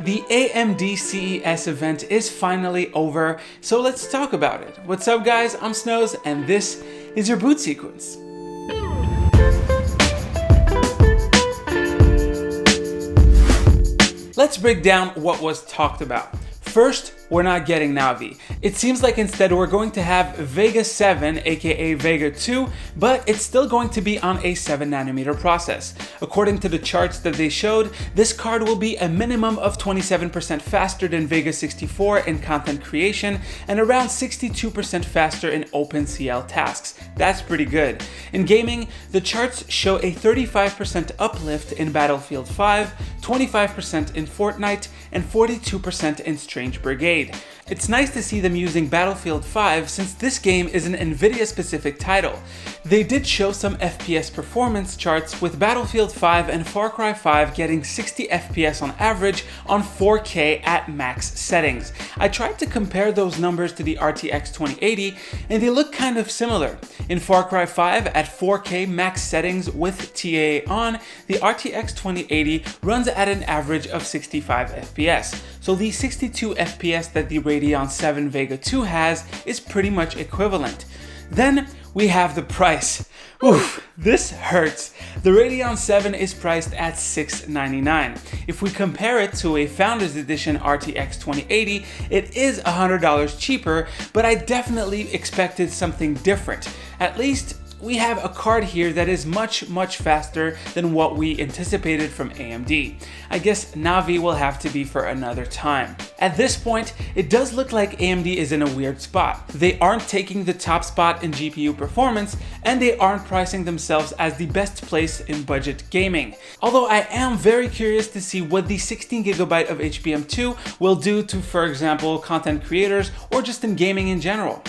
The AMD CES event is finally over, so let's talk about it. What's up guys, I'm Snows and this is your boot sequence. Let's break down what was talked about. First, we're not getting Navi. It seems like instead we're going to have Vega 7, aka Vega 2, but it's still going to be on a 7nm process. According to the charts that they showed, this card will be a minimum of 27% faster than Vega 64 in content creation and around 62% faster in OpenCL tasks. That's pretty good. In gaming, the charts show a 35% uplift in Battlefield 5, 25% in Fortnite, and 42% in Strange Brigade. It's nice to see them using Battlefield 5 since this game is an Nvidia specific title. They did show some FPS performance charts with Battlefield 5 and Far Cry 5 getting 60 FPS on average on 4K at max settings. I tried to compare those numbers to the RTX 2080 and they look kind of similar. In Far Cry 5 at 4K max settings with TAA on, the RTX 2080 runs at an average of 65 FPS. So the 62 FPS that the Radeon 7 Vega 2 has is pretty much equivalent. Then we have the price. Oof, this hurts. The Radeon 7 is priced at $699. If we compare it to a Founders Edition RTX 2080, it is $100 cheaper, but I definitely expected something different. At least we have a card here that is much faster than what we anticipated from AMD. I guess Navi will have to be for another time. At this point, it does look like AMD is in a weird spot. They aren't taking the top spot in GPU performance, and they aren't pricing themselves as the best place in budget gaming. Although I am very curious to see what the 16GB of HBM2 will do to, for example, content creators or just in gaming in general.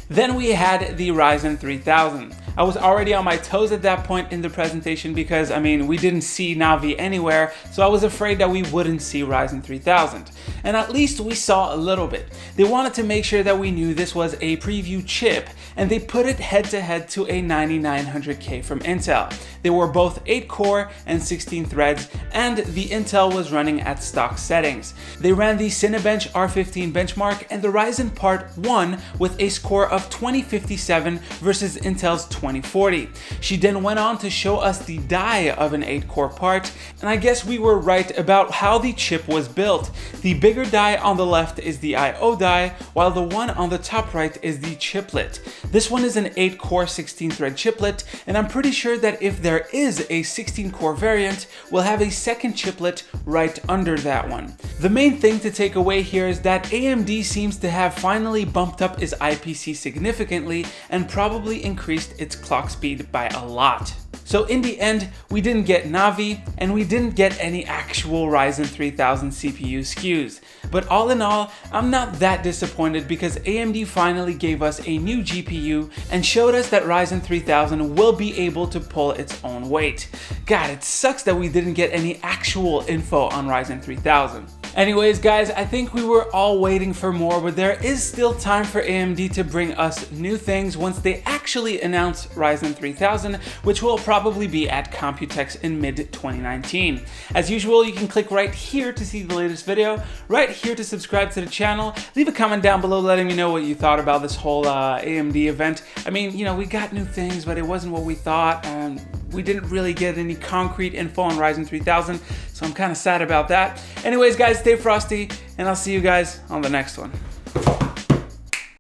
Then we had the Ryzen 3000. I was already on my toes at that point in the presentation because, we didn't see Navi anywhere, so I was afraid that we wouldn't see Ryzen 3000. And at least we saw a little bit. They wanted to make sure that we knew this was a preview chip, and they put it head to head to a 9900K from Intel. They were both 8 core and 16 threads, and the Intel was running at stock settings. They ran the Cinebench R15 benchmark and the Ryzen Part 1 with a score of 2057 versus Intel's 2040. She then went on to show us the die of an 8-core part, and I guess we were right about how the chip was built. The bigger die on the left is the I/O die, while the one on the top right is the chiplet. This one is an 8-core 16-thread chiplet, and I'm pretty sure that if there is a 16-core variant, we'll have a second chiplet right under that one. The main thing to take away here is that AMD seems to have finally bumped up its IPC significantly and probably increased its clock speed by a lot. So in the end, we didn't get Navi and we didn't get any actual Ryzen 3000 CPU SKUs. But all in all, I'm not that disappointed because AMD finally gave us a new GPU and showed us that Ryzen 3000 will be able to pull its own weight. God, it sucks that we didn't get any actual info on Ryzen 3000. Anyways guys, I think we were all waiting for more, but there is still time for AMD to bring us new things once they actually announce Ryzen 3000, which will probably be at Computex in mid-2019. As usual, you can click right here to see the latest video, right here to subscribe to the channel. Leave a comment down below letting me know what you thought about this whole AMD event. We got new things, but it wasn't what we thought. We didn't really get any concrete info on Ryzen 3000, so I'm kind of sad about that. Anyways guys, stay frosty, and I'll see you guys on the next one.